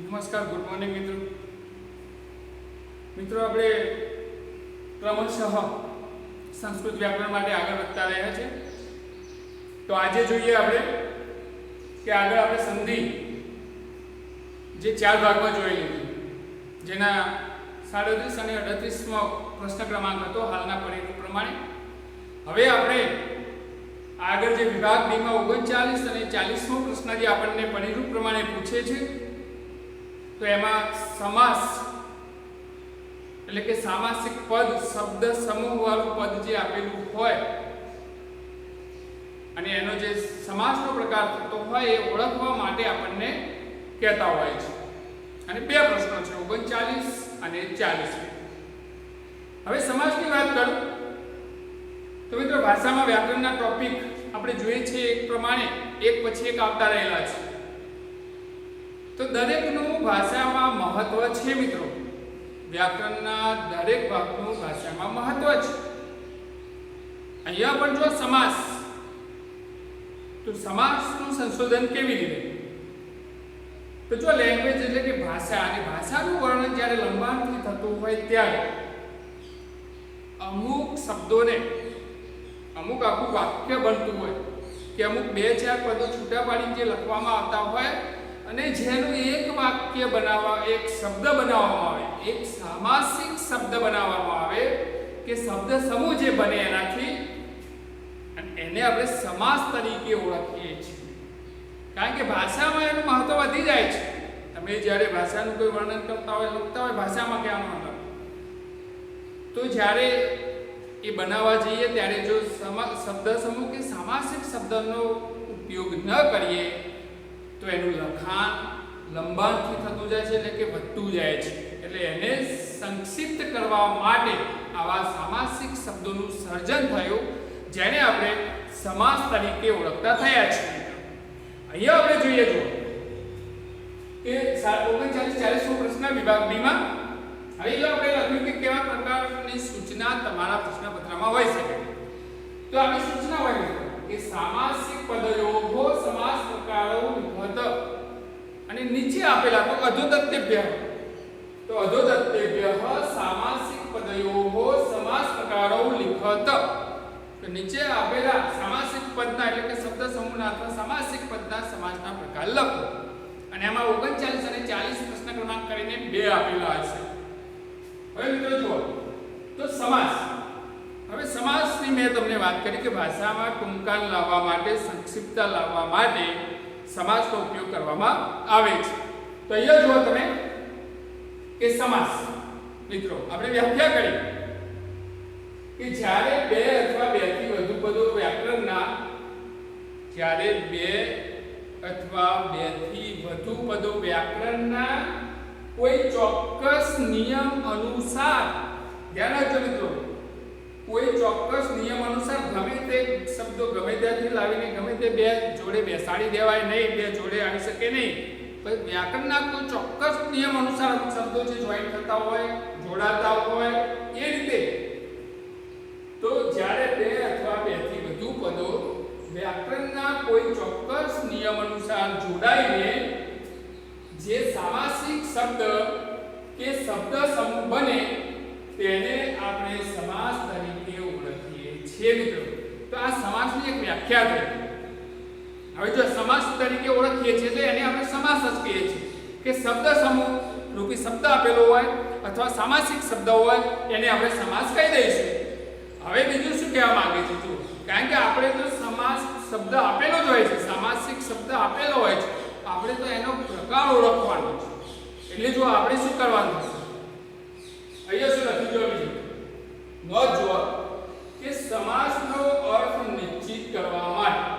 નમસ્કાર, good morning મિત્રો. મિત્રો, આપણે ક્રમશઃ સંસ્કૃત વ્યાકરણ માટે આગળ વધતા રહ્યા છે. તો આજે જોઈએ આપણે કે આગળ આપણે સંધિ જે 4 ભાગમાં જોઈ લીધી, જેના 37 અને 38મો પ્રશ્ન ક્રમાંક હતો હાલના પરિણામ પ્રમાણે. હવે આપણે આગળ જે વિભાગ ડી માં 39 અને 40મો પ્રશ્ન જે આપણને પરિરૂપ પ્રમાણે પૂછે છે, તો એમાં સમાસ એટલે કે સામાસિક પદ શબ્દ સમૂહ વાળું પદ જે આપેલું હોય અને એનો જે સમાસનો પ્રકાર થતો હોય એ ઓળખવા માટે આપણને કહેતા હોય છે. અને 2 પ્રશ્નો છે, 39 અને 40. હવે સમાસની વાત કરું તો મિત્રો, ભાષામાં વ્યાકરણના ટોપિક આપણે જોઈએ છીએ એક પ્રમાણે એક પછી એક આવતા રહેલા છે. તો દરેકનું ભાષામાં મહત્વ છે મિત્રો. વ્યાકરણના દરેક ભાગનું ભાષામાં મહત્વ છે. અહીંયા પણ જો સમાસ, તો સમાસનું સંશોધન કેવી રીતે? તો જો લેંગ્વેજ એટલે કે ભાષા, અને ભાષાનું વર્ણન જ્યારે લંબાણથી થતું હોય ત્યારે અમુક શબ્દોને, અમુક આખું વાક્ય બનતું હોય કે અમુક 2-4 પદો છૂટા પાડીને જે લખવામાં આવતા હોય અને જેનું એક વાક્ય બનાવવા, એક શબ્દ બનાવવામાં આવે, એક સામાસિક શબ્દ બનાવવામાં આવે કે શબ્દ સમૂહ જે બને એનાથી, અને એને આપણે સમાસ તરીકે ઓળખીએ છીએ. કારણ કે ભાષામાં એનું મહત્વ વધી જાય છે. તમે જ્યારે ભાષાનું કોઈ વર્ણન કરતા હોય, લખતા હોય, ભાષામાં કહેવાનો મતલબ, તો જ્યારે એ બનાવવા જઈએ ત્યારે જો શબ્દ સમૂહ કે સામાસિક શબ્દનો ઉપયોગ ન કરીએ તો એનું લખાણ લંબાણથી થતું જાય છે, એટલે કે વધતું જાય છે. એટલે એને સંક્ષિપ્ત કરવા માટે આવા સામાસિક શબ્દોનું સર્જન થયું, જેને આપણે સમાસ તરીકે ઓળખતા થયા છીએ. અહીંયા આપણે જોઈએ જો કે 39-40મો પ્રશ્ન વિભાગ ડી માં. હવે આપણે લખ્યું કે કેવા પ્રકારની સૂચના તમારા પ્રશ્નપત્રમાં હોઈ શકે. તો આવી સૂચના હોય કે સામાસિક પદયોઃ સમાસ પ્રકારો વિભક્ત, અને નીચે આપેલા તો અધોદત્તેભ્ય, તો અધોદત્તેભ્ય સામાસિક પદયોઃ સમાસ પ્રકારો લિખત. તો નીચે આપેલા સામાસિક પદના એટલે કે શબ્દ સમૂહના અથવા સામાસિક પદના સમાસના પ્રકાર લખો. અને આમાં 39 અને 40 પ્રશ્ન ક્રમાંક કરીને 2 આપેલા હશે. હવે મિત્રો જુઓ તો સમાસ. હવે સમાસની મેં તમને વાત કરી કે ભાષામાં ટૂંકાણ લાવવા માટે, સંક્ષિપ્તતા લાવવા માટે સમાસનો ઉપયોગ કરવામાં આવે છે. તો અહીંયા જુઓ તમે કે સમાસ, મિત્રો આપણે વ્યાખ્યા કરી કે જ્યારે 2 અથવા 2 થી વધુ પદો વ્યાકરણના, જ્યારે 2 અથવા 2 થી વધુ પદો વ્યાકરણના કોઈ ચોક્કસ નિયમ અનુસાર, ધ્યાન રાખજો મિત્રો, કોઈ ચોક્કસ નિયમ અનુસાર ગમે તે શબ્દો ગમે ત્યાંથી લાવીને ગમે તે 2 જોડે બેસાડી દેવાય નહીં, 2 જોડે આવી શકે નહીં. પણ વ્યાકરણના કોઈ ચોક્કસ નિયમ અનુસાર શબ્દો જે જોઈન્ટ થતા હોય, જોડાતા હોય, એ રીતે તો જ્યારે 2 અથવા 2 થી વધુ પદો વ્યાકરણના કોઈ ચોક્કસ નિયમ અનુસાર જોડાઈને જે સામાસિક શબ્દ કે શબ્દ સમૂહ બને તેને આપણે સમાસ તરીકે ઓળખીએ છીએ મિત્રો. તો આ સમાસની એક વ્યાખ્યા છે. હવે જો સમાસ તરીકે ઓળખીએ છીએ તો એને આપણે સમાસ જ કહીએ છીએ કે શબ્દ સમૂહ રૂપી શબ્દ આપેલો હોય અથવા સામાસિક શબ્દ હોય એને આપણે સમાસ કહી દઈશું. હવે બીજું શું કહેવા માંગે છે જો, કારણ કે આપણે તો સમાસ શબ્દ આપેલો જ હોય છે, સામાસિક શબ્દ આપેલો હોય છે, આપણે તો એનો પ્રકાર ઓળખવાનો છે. એટલે જો આપણે શું કરવાનું છે, અહીંયા શું લખ્યું જો બીજું નોંધ જુઓ કે સમાસનો અર્થ નિશ્ચિત કરવા માટે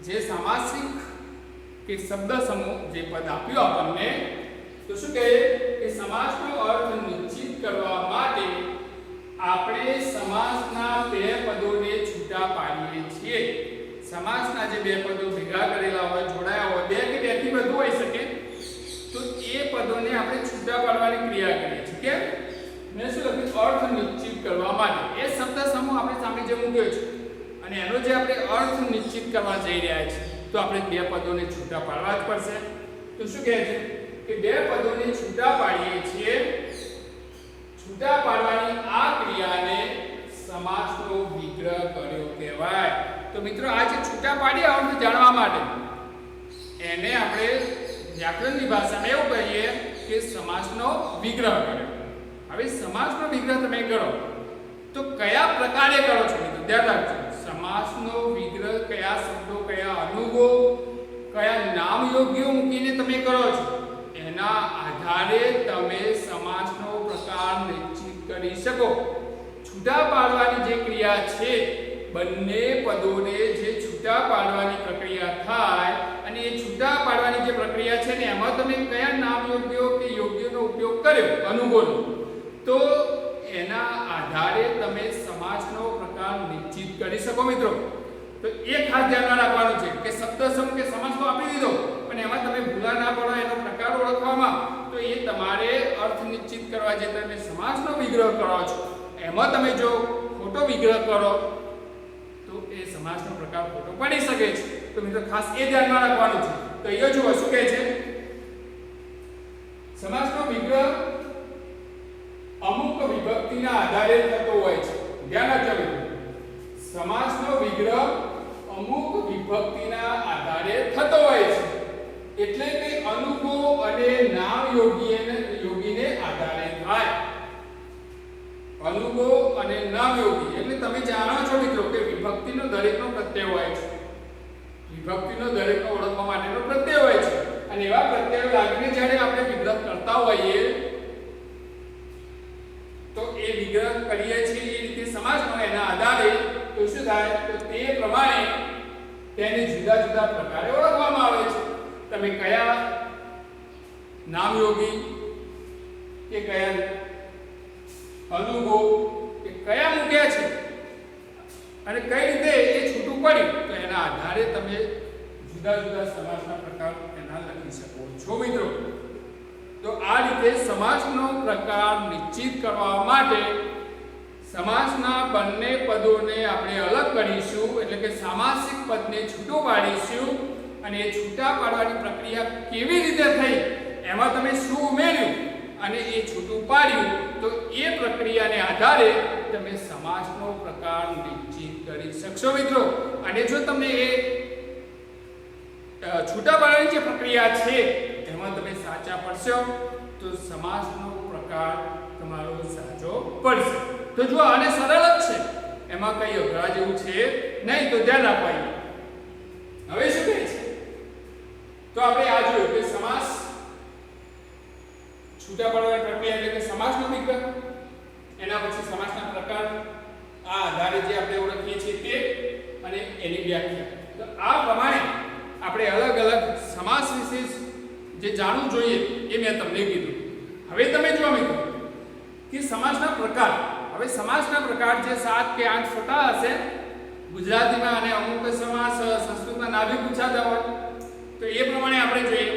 જે સામાસિક કે શબ્દ સમૂહ જે પદ આપ્યો આપણને, તો શું કહે કે સમાસનો અર્થ નિશ્ચિત કરવા માટે આપણે સમાસના 2 પદોને છૂટા પાડીએ છીએ. સમાસના જે 2 પદો ભેગા કરેલા હોય, જોડાયા હોય, 2 કે 2 થી વધુ હોઈ શકે, તો એ પદોને આપણે છૂટા પાડવાની ક્રિયા કરીએ છીએ. કે મેં શું લખ્યું, અર્થ નિશ્ચિત કરવા માટે. એ શબ્દ સમૂહ આપણે સામે જે મૂક્યો છે અને એનો જે આપણે અર્થ નિશ્ચિત કરવા જઈ રહ્યા છીએ, તો આપણે 2 પદોને છૂટા પાડવા જ પડશે. તો શું કહે છે કે બે પદોને છૂટા પાડીએ છીએ, છૂટા પાડવાની આ ક્રિયાને સમાસનો વિગ્રહ કર્યો કહેવાય. તો મિત્રો આ જે છૂટા પાડ્યા અર્થ જાણવા માટે એને આપણે વ્યાકરણની ભાષામાં એવું કહીએ કે સમાસનો વિગ્રહ કર્યો. હવે સમાસનો વિગ્રહ તમે કરો તો કયા પ્રકારે કરો છો મિત્રો? ધ્યાન રાખજો. સમાસનો વિગ્રહ કયા શબ્દો, કયા અનુગો, કયા નામ યોગ્યો મૂકીને તમે કરો છો એના આધારે તમે સમાસનો પ્રકાર નિશ્ચિત કરી શકો. છૂટા પાડવાની જે ક્રિયા છે, બંને પદોને જે છૂટા પાડવાની પ્રક્રિયા થાય અને એ છૂટા પાડવાની જે પ્રક્રિયા છે ને એમાં તમે કયા નામ યોગ્યો કે યોગ્યનો ઉપયોગ કર્યો અનુગોનો, તો એના આધારે તમે સમાસનો પ્રકાર નિશ્ચિત કરી શકો મિત્રો. તો એ ખાસ ધ્યાનમાં રાખવાનું છે કે શબ્દ સમ કે સમાસ તો આપી દીધો પણ એમાં તમે ભૂલા ના પડો એનો પ્રકાર ઓળખવામાં, તો એ તમારે અર્થ નિશ્ચિત કરવા જે તમે સમાસનો વિગ્રહ કરો છો એમાં તમે જો ખોટો વિગ્રહ કરો તો એ સમાસનો પ્રકાર ખોટો પડી શકે છે. તો મિત્રો ખાસ એ ધ્યાનમાં રાખવાનું છે. તો અહીંયા જુઓ શું કહે છે, સમાસનો વિગ્રહ અમુક વિભક્તિના આધારે થતો હોય છે. ધ્યાન રાખજો મિત્રો, સમાસનો વિગ્રહ અમુક વિભક્તિના આધારે થતો હોય છે, એટલે કે અનુગો અને નામ યોગીને આધારે થાય. અનુગો અને નામ યોગી એટલે તમે જાણો છો મિત્રો કે વિભક્તિનો દરેકનો પ્રત્યય હોય છે. વિભક્તિનો દરેકનો ઓળખવા માટેનો પ્રત્યય હોય છે અને એવા પ્રત્યયો લાગીને જ્યારે આપણે વિગ્રહ કરતા હોઈએ તો એ વિગ્રહ કરીએ છીએ એ રીતે સમાસનો એના આધારે તો શું થાય, તો તે પ્રમાણે તેને જુદા જુદા પ્રકારે ઓળખવામાં આવે છે. તમે કયા નામયોગી કે કયા અનુગો કે કયા મૂક્યા છે અને કઈ રીતે એ છૂટું પડ્યું તો એના આધારે તમે જુદા જુદા સમાસના પ્રકાર એના લખી શકો છો મિત્રો. તો આ રીતે સમાસનો પ્રકાર નિશ્ચિત કરવા માટે સમાસના બંને પદોને આપણે અલગ કરીશું, એટલે કે સામાસિક પદને છૂટું પાડીશું અને એ છૂટા પાડવાની પ્રક્રિયા કેવી રીતે થઈ, એમાં તમે શું ઉમેર્યું અને એ છૂટું પાડ્યું, તો એ પ્રક્રિયાને આધારે તમે સમાસનો પ્રકાર નિશ્ચિત કરી શકશો મિત્રો. અને જો તમને એ છૂટા પાડવાની જે પ્રક્રિયા છે એમાં તમે સાચા પડશો તો સમાસનો પ્રકાર તમારો સાચો પડશે. તો જો આને સરળ જ છે, એમાં કઈ અઘરા જેવું છે નહીં, તો ધ્યાન રાખવાનું. હવે શું કહે છે, તો આપણે આ જોયું કે સમાસ છૂટા પાડવાની પ્રક્રિયા એટલે કે સમાસનો વિગ્રહ, એના પછી સમાસના પ્રકાર, આ આધારે જે આપણે ઓળખીએ છીએ તે અને એની વ્યાખ્યા. તો આ પ્રમાણે આપણે અલગ અલગ સમાસ વિશે જે જાણવું જોઈએ એ મેં તમને કીધું. હવે તમે જો મિત્રો કે સમાસના પ્રકાર, હવે સમાસના પ્રકાર જે 7 કે 8 છોટા હશે ગુજરાતીમાં અને અમુક સમાસ સંસ્કૃતમાં નાભી પૂછાતા હોય તો એ પ્રમાણે આપણે જોઈએ.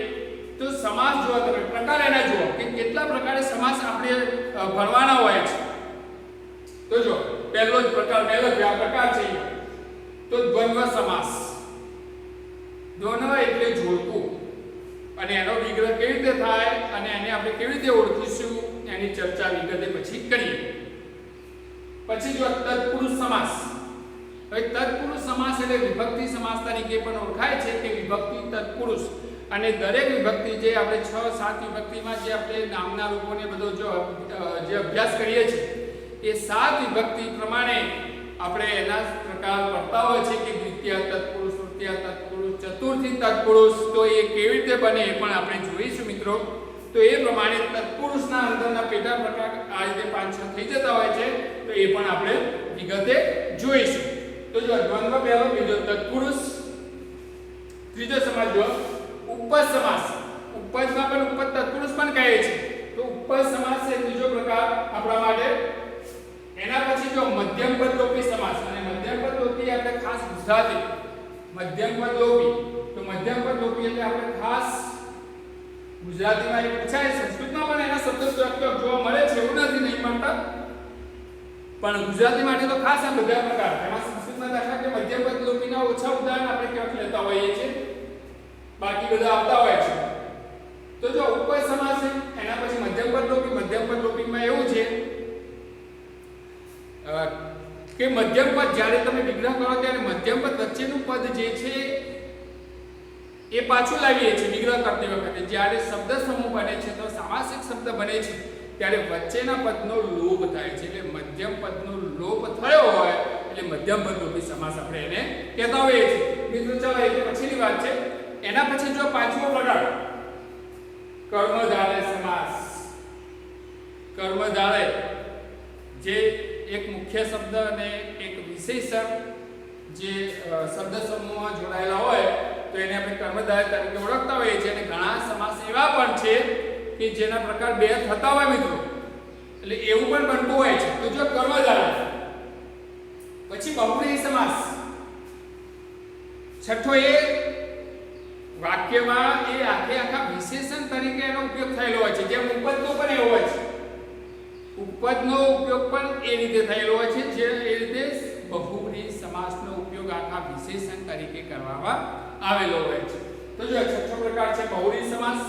તો સમાસ જો તમે પ્રકાર એના જુઓ કે કેટલા પ્રકારે સમાસ આપણે ભણવાના હોય છે. તો જો પહેલો જ પ્રકાર, પહેલો જ પ્રકાર છે તો દ્વંદ્વ સમાસ. દ્વંદ્વ એટલે જોડકું અને એનો વિગ્રહ કેવી રીતે થાય અને એને આપણે કેવી રીતે ઓળખીશું એની ચર્ચા વિગતે પછી કરીએ. પછી જો તત્પુરુષ સમાસ. હવે તત્પુરુષ સમાસ એટલે વિભક્તિ સમાસ તરીકે પણ ઓળખાય છે કે વિભક્તિ તત્પુરુષ, અને દરેક વિભક્તિ જે આપણે 6-7 વિભક્તિમાં જે આપણે નામના રૂપોને બધો જો જે અભ્યાસ કરીએ છીએ એ 7 વિભક્તિ પ્રમાણે આપણે એના પ્રકાર પડતા હોય છે કે દ્વિતીય તત્પુરુષ, તૃતીય તત્પુરુષ, ચતુર્થી તત્પુરુષ. તો એ કેવી રીતે બને એ પણ આપણે જોઈશું મિત્રો. તો એ પ્રમાણે તત્પુરુષના અંદરના પેટા પ્રકાર આ રીતે 5-6 થઈ જતા હોય છે, તો એ પણ આપણે વિગતે જોઈશું. તો જો દ્વંદ્વ પહેલો, બીજો તત્પુરુષ, ત્રીજો સમાસ જો ઉપપદ સમાસ. ઉપપદમાં પણ ઉપપદ તત્પુરુષ પણ કહે છે. તો ઉપપદ સમાસ છે ત્રીજો પ્રકાર આપણા માટે. એના પછી જો મધ્યમપદ લોપી સમાસ, અને મધ્યમપદ લોપી આપણે ખાસ ગુજરાતી મધ્યમપદ લોપી. તો મધ્યમપદ લોપી એટલે આપણે ખાસ ગુજરાતીમાં એ પૂછાય, સંસ્કૃતમાં પણ એના શબ્દ સ્ટ્રક્ચર જોવા મળે છે, એવું નથી નહીં મળતા, પણ ગુજરાતી માટે તો ખાસ આ બધા પ્રકાર. એમાં સંસ્કૃતમાં દાખલા કે મધ્યમપદ લોપીના ઓછા ઉદાહરણ આપણે ક્યાંક લેતા હોઈએ છીએ, બાકી બધા આવતા હોય છે. તો જો ઉપપદ મધ્યમ પદ જ્યારે તમે વિગ્રહ કરો ત્યારે મધ્યમ પદ વચ્ચેનું પદ જે છે એ પાછું લાવીએ છીએ વિગ્રહ કરતી વખતે. જ્યારે શબ્દ સમૂહ બને છે તો સામાસિક શબ્દ બને છે ત્યારે વચ્ચેના પદનો લોપ થાય છે. એટલે મધ્યમ પદનો લોપ થયો હોય એટલે મધ્યમ પદરૂપી સમાસ આપણે એને કહેતા હોઈએ છીએ. મિત્રો ચાલો એ પછીની વાત છે. એના પછી જો પાંચમો પ્રકાર કર્મધારય સમાસ. કર્મધારય જે એક મુખ્ય શબ્દ અને એક વિશેષણ જે શબ્દ સમૂહમાં જોડાયેલા હોય તો એને આપણે કર્મધારય તરીકે ઓળખતા હોઈએ છીએ. અને ઘણા સમાસ એવા પણ છે કે જેના પ્રકાર બે થતા હોય મિત્રો, એટલે એવું પણ બનતું હોય છે. તો જો કર્મધારય પછી બહુવ્રીહી સમાસ. છઠ્ઠો એ વાક્યમાં એ આખા વિશેષણ તરીકે એનો ઉપયોગ થયેલો હોય છે. જેમ ઉપપદનો પણ એવો હોય છે, ઉપપદનો ઉપયોગ પણ એ રીતે થયેલો હોય છે જે એ રીતે બહુવ્રીહી સમાસનો ઉપયોગ આખા વિશેષણ તરીકે કરવામાં આવેલો હોય છે. તો જો છઠ્ઠો પ્રકાર છે બહુવ્રીહી સમાસ.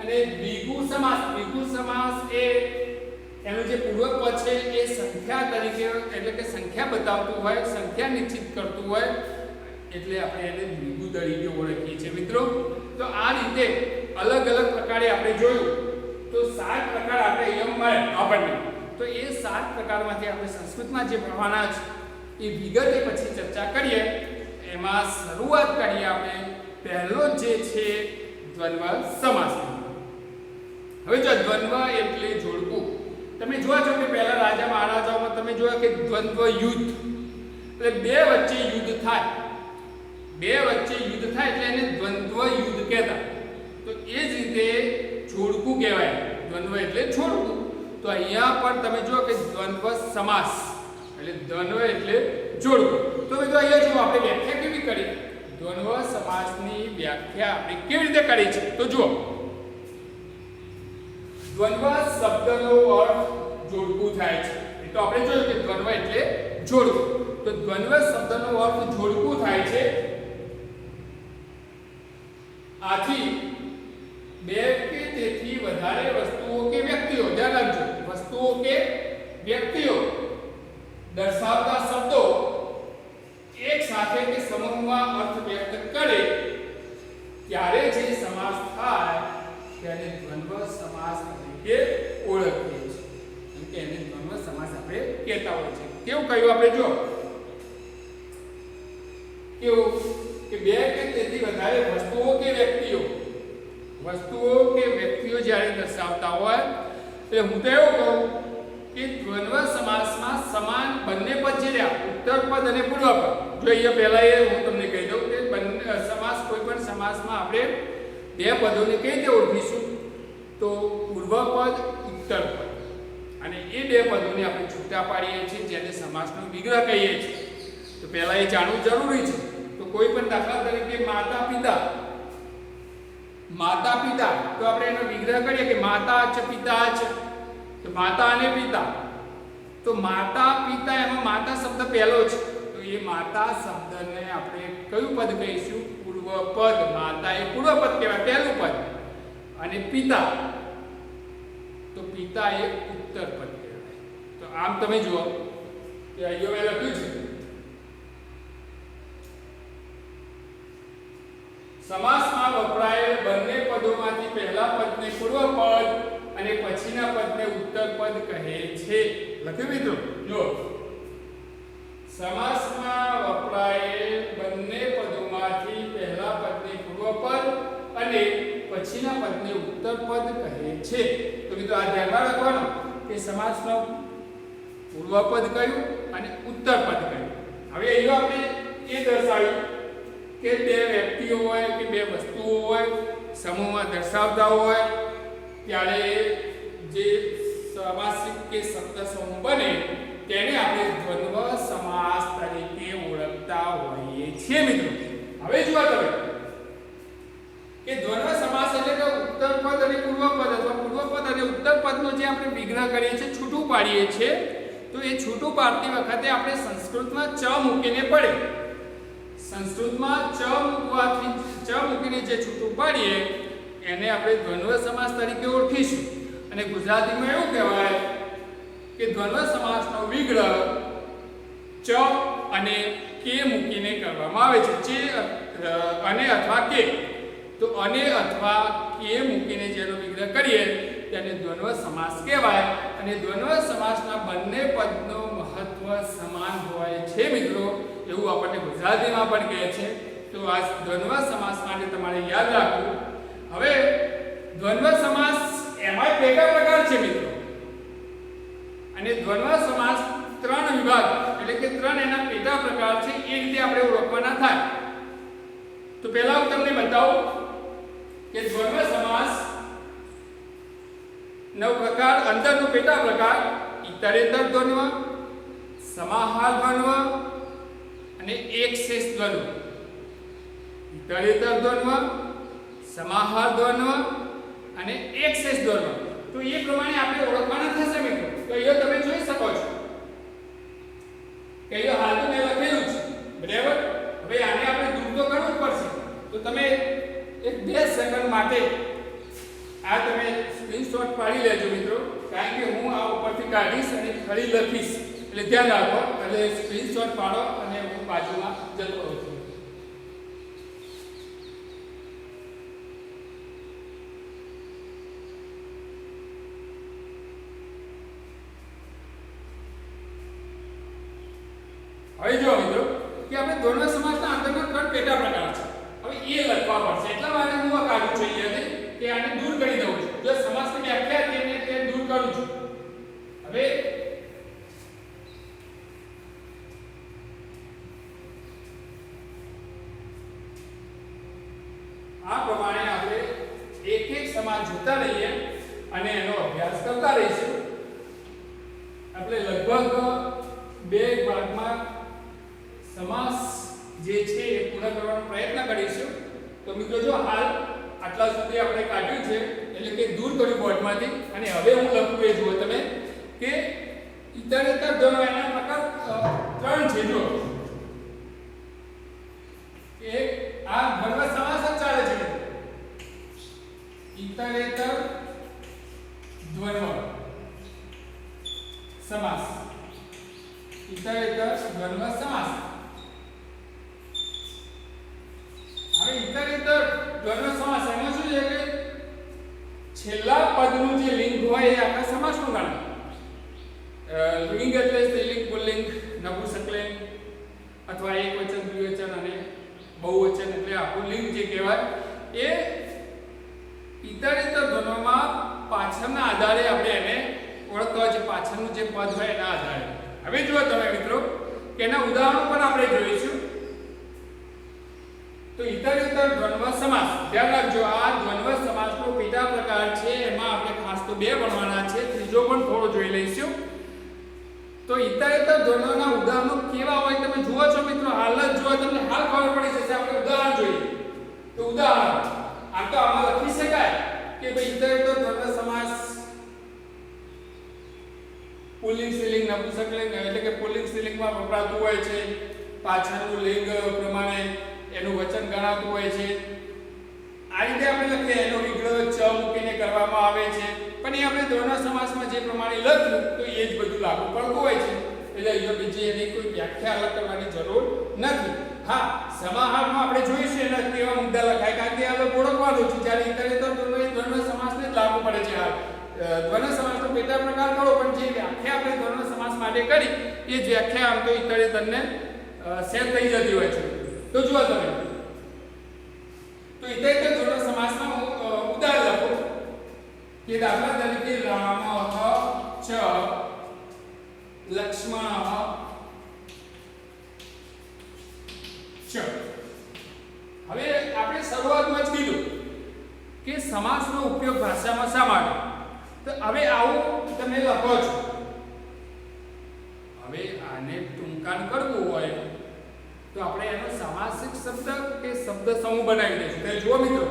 અને દ્વિગુ સમાસ. દ્વિગુ સમાસ એ એનું જે પૂર્વપદ છે એ સંખ્યા તરીકે એટલે કે સંખ્યા બતાવતું હોય, સંખ્યા નિશ્ચિત કરતું હોય એટલે આપણે એને દ્વિગુ તરીકે ઓળખીએ છીએ મિત્રો. તો આ રીતે અલગ અલગ પ્રકારે આપણે જોયું તો 7 પ્રકાર આપણે અહીંયા મળે આપણને. તો એ 7 પ્રકારમાંથી આપણે સંસ્કૃતમાં જે ભણવાના છે એ વિગતે પછી ચર્ચા કરીએ. એમાં શરૂઆત કરીએ આપણે પહેલો જે છે દ્વંદ્વ સમાસ. હવે જો દ્વંદ્વ એટલે જોડકું. તમે જોવા છો કે પહેલા રાજા મહારાજાઓમાં તમે જોયા કે દ્વંદ્વ યુદ્ધ એટલે બે વચ્ચે યુદ્ધ થાય. બે વચ્ચે યુદ્ધ થાય એટલે એને દ્વંદ્વ યુદ્ધ કહેતા. તો એ જ રીતે જોડકું કહેવાય. દ્વંદ્વ એટલે જોડકું. તો અહીંયા પણ તમે જુઓ કે દ્વંદ્વ સમાસ એટલે દ્વંદ્વ એટલે જોડકું. તો મિત્રો અહીંયા જો આપણે વ્યાખ્યા કેવી કરી, દ્વંદ્વ સમાસની વ્યાખ્યા આપણે કેવી રીતે કરી છે તો જુઓ. દ્વંદ્વ શબ્દનો અર્થ જોડકું થાય છે. એ તો આપણે જોયું કે દ્વંદ્વ એટલે જોડકું. તો દ્વંદ્વ શબ્દનો અર્થ જોડકું થાય છે. આથી બે કે તેથી વધારે વસ્તુઓ કે વ્યક્તિઓ, ધ્યાન રાખજો, વસ્તુઓ કે વ્યક્તિઓ દર્શાવતા શબ્દો એક સાથે કે સમૂહમાં અર્થ વ્યક્ત કરે ત્યારે જે સમાસ થાય તેને દ્વંદ્વ સમાસ તરીકે ઓળખીએ છીએ. એટલે કે એને દ્વંદ્વ સમાસ આપણે કહેતા હોય છે. કેવું કહ્યું આપણે જો કેવું કે બે કે તેથી વધારે વસ્તુઓ કે વ્યક્તિઓ જ્યારે દર્શાવતા હોય એટલે હું તો એવું કહું કે દ્વંદ્વ સમાસમાં સમાન બંને પદ છે રહ્યા, ઉત્તર પદ અને પૂર્વ પદ. જો અહીંયા પહેલા એ હું તમને કહી દઉં કે બંને સમાસ કોઈ પણ સમાસમાં આપણે બે પદોને કઈ રીતે ઓળખીશું તો પૂર્વ પદ, ઉત્તર પદ. અને એ બે પદોને આપણે છૂટા પાડીએ છીએ જેને સમાસનો વિગ્રહ કહીએ છીએ. તો પહેલા એ જાણવું જરૂરી છે. તો કોઈ પણ દાખલા તરીકે માતા પિતા તો આપણે એનો વિગ્રહ કરીએ કે માતા છે પિતા છે. તો માતા અને પિતા, તો માતા પિતા એમાં માતા શબ્દ પહેલો છે તો એ માતા શબ્દને આપણે કયું પદ કહીશું? પૂર્વ પદ. માતા એ પૂર્વ પદ કહેવાય, પહેલું પદ. અને પિતા તો પિતા એ ઉત્તર પદ કહેવાય. તો આમ તમે જુઓ કે અહીંયા મેં લખ્યું છે સમાસમાં વપરાયેલ બંને પદોમાંથી પહેલા પદને પૂર્વ પદ અને પછીના પદને ઉત્તર પદ કહે છે. લખ્યું મિત્રો? જો સમાસમાં વપરાયેલ બંને પદોમાંથી પહેલા પદને પૂર્વ પદ અને પછીના પદને ઉત્તર પદ કહે છે. તો મિત્રો આ ધ્યાનમાં રાખવાનું કે સમાસનો પૂર્વ પદ કયું અને ઉત્તર પદ કયું. હવે અહીંયા આપણે એ દર્શાવ્યું કે બે વ્યક્તિઓ હોય કે બે વસ્તુઓ હોય સમૂહમાં દર્શાવતા હોય ત્યારે જે સમાસિક કે શબ્દ સમૂહ બને તેને આપણે દ્વંદ્વ સમાસ તરીકે ઓળખતા હોઈએ છીએ મિત્રો. હવે જુઓ તમે કે દ્વંદ્વ સમાસ એટલે કે ઉત્તર પદ અને પૂર્વ પદ અથવા પૂર્વ પદ અને ઉત્તર પદનો જે આપણે વિગ્રહ કરીએ છીએ, છૂટું પાડીએ છીએ, તો એ છૂટું પાડતી વખતે આપણે સંસ્કૃતમાં ચ મૂકીને પડે. સંસ્કૃતમાં ચ મૂકીને જે છૂટું પાડીએ એને આપણે દ્વંદ્વ સમાસ તરીકે ઓળખીશું. અને ગુજરાતીમાં એવું કહેવાય કે દ્વંદ્વ સમાસનો વિગ્રહ ચ અને કે મૂકીને કરવામાં આવે છે. ચે અને અથવા કે. તો અને અથવા કે મૂકીને જેનો વિગ્રહ કરીએ તેને દ્વંદ્વ સમાસ કહેવાય. અને દ્વંદ્વ સમાસના બંને પદનો મહત્વ સમાન હોય છે મિત્રો, એવું આપણને ગુજરાતીમાં પણ કહે છે. તો આ દ્વંદ્વ સમાસ માટે તમારે યાદ રાખવું. હવે દ્વંદ્વ સમાસ એમાં પેટા પ્રકાર છે મિત્રો, અને દ્વંદ્વ સમાસ ત્રણ વિભાગ એટલે કે ત્રણ એના પેટા પ્રકાર છે, એ રીતે આપણે ઓળખવાના થાય. તો પહેલા હું તમને બતાવું કે દ્વંદ્વ સમાસ નો પ્રકાર, અંદરનો પેટા પ્રકાર ઇતરેતર દ્વંદ્વ, સમાહાર દ્વંદ્વ અને એક શેષ દ્વંદ્વ. ઇતરેતર દ્વંદ્વ, સમાહાર દ્વંદ્વ અને એક શેષ દ્વંદ્વ. તો એ પ્રમાણે આપણે ઓળખવાના થશે મિત્રો. તો અહીંયા તમે જોઈ શકો છો કે અહીંયા હાલ તો મેં લખેલું છે બરાબર. હવે આને આપણે દૂર તો કરવું જ પડશે. તો તમે એક 2 સેકન્ડ માટે આ તમે સ્ક્રીનશોટ પાડી લેજો મિત્રો, કારણ કે હું આ ઉપરથી કાઢીશ અને ફરી લખીશ, એટલે ધ્યાન રાખો. એટલે સ્ક્રીનશોટ પાડો અને હું બાજુમાં જતો રહું છું. હવે જો મિત્રો કે આપણે દ્વંદ્વ સમાસના અંતર્ગત ત્રણ પેટા પ્રકાર છે. હવે એ લખવા પડશે, એટલા માટે હું આ કાઢું છું અહીંયાથી કે આને દૂર કરી દઉં છું. જો સમાસની વ્યાખ્યા તેને તે દૂર કરું છું. હવે આ પ્રમાણે આપણે એક એક સમાસ જોતા રહીએ અને એનો અભ્યાસ કરતા રહીશું. આપણે લગભગ 2 ભાગમાં સમાસ જે છે એ પૂર્ણ કરવાનો પ્રયત્ન કરીશું. તો મિત્રો જો હાલ આટલા સુધી આપણે કાઢ્યું છે એટલે કે દૂર કર્યું બોર્ડમાંથી, અને હવે હું લખું એ જુઓ તમે કે ઇતરેતર દ્વંદ્વ એના પ્રકાર 3 છે. જો કે આ દ્વંદ્વ સમાસ જ ચાલે છે. ઇતરેતર દ્વંદ્વ સમાસ, ઇતરેતર દ્વંદ્વ સમાસ. હવે ઇતરેતર દ્વંદ્વ સમાસ એમાં શું છે કે છેલ્લા પદનું જે લિંગ હોય એ આપણે સમાસનું ગણાય. લિંગ એટલે સ્ત્રીલિંગ, પુલ્લિંગ, નપુંસકલિંગ અથવા એકવચન, દ્વિવચન અને બહુવચન એટલે આખું લિંગ જે કહેવાય એ ઇતરેતર દ્વંદ્વમાં પાછળના આધારે આપણે એને ઓળખતા હોય છે, પાછળનું જે પદ હોય એના આધારે. હવે જુઓ તમે મિત્રો કે એના ઉદાહરણો પણ આપણે જોઈશું. તો ઇતરેતર દ્વંદ્વ સમાસ, ધ્યાન રાખજો આ દ્વંદ્વ સમાસનો પેટા પ્રકાર છે. એમાં આપણે ખાસ તો 2 ભણવાના છે, ત્રીજો પણ થોડો જોઈ લઈશું. તો ઇતરેતર દ્વંદ્વના ઉદાહરણો કેવા હોય તમે જુઓ છો મિત્રો, હાલ જ જુઓ, તમને હાલ ખબર પડી જશે. આપણે ઉદાહરણ જોઈએ. તો ઉદાહરણ આ તો આમાં લખી શકાય કે ભાઈ ઇતરેતર દ્વંદ્વ સમાસ પુલ્લિંગ, સ્ત્રીલિંગ, નપુંસકલિંગ એટલે કે પુલ્લિંગ સ્ત્રીલિંગમાં વપરાતું હોય છે, પાછળનું લિંગ પ્રમાણે એનું વચન ગણાતું હોય છે. આ રીતે આપણે લખીએ એનો વિગ્રહ ચ મૂકીને કરવામાં આવે છે. પણ એ આપણે દ્વંદ્વ સમાસમાં જે પ્રમાણે લખ્યું તો એ જ બધું લાગુ પડતું હોય છે. એટલે અહીંયા બીજી એની કોઈ વ્યાખ્યા અલગ કરવાની જરૂર નથી. હા, સમાહારમાં આપણે જોઈશું એના કેવા મુદ્દા લખાય, કારણ કે આપણે ઓળખવાનું છે. જ્યારે ઇતરેતર દ્વંદ્વ સમાસને જ લાગુ પડે છે. આ દ્વંદ્વ સમાસનો પેટા પ્રકાર કરો, પણ જે વ્યાખ્યા આપણે દ્વંદ્વ સમાસ માટે કરી એ જ વ્યાખ્યા આમ તો ઇતરેતરને સેટ થઈ જતી હોય છે. તો જુઓ તમે, તો ઇતરેતર દ્વંદ્વ સમાસમાં ઉદાહરણ લખો કે દાખલા તરીકે રામઃ ચ લક્ષ્મણઃ ચ. હવે આપણે શરૂઆતમાં જ કીધું કે સમાસનો ઉપયોગ ભાષામાં શા માટે. તો હવે આવું તમે લખો છો. હવે આને ટૂંકાણ કરવું હોય તો આપણે એનો સમાસિક શબ્દ કે શબ્દ સમૂહ બનાવી દઈશું. તો જુઓ મિત્રો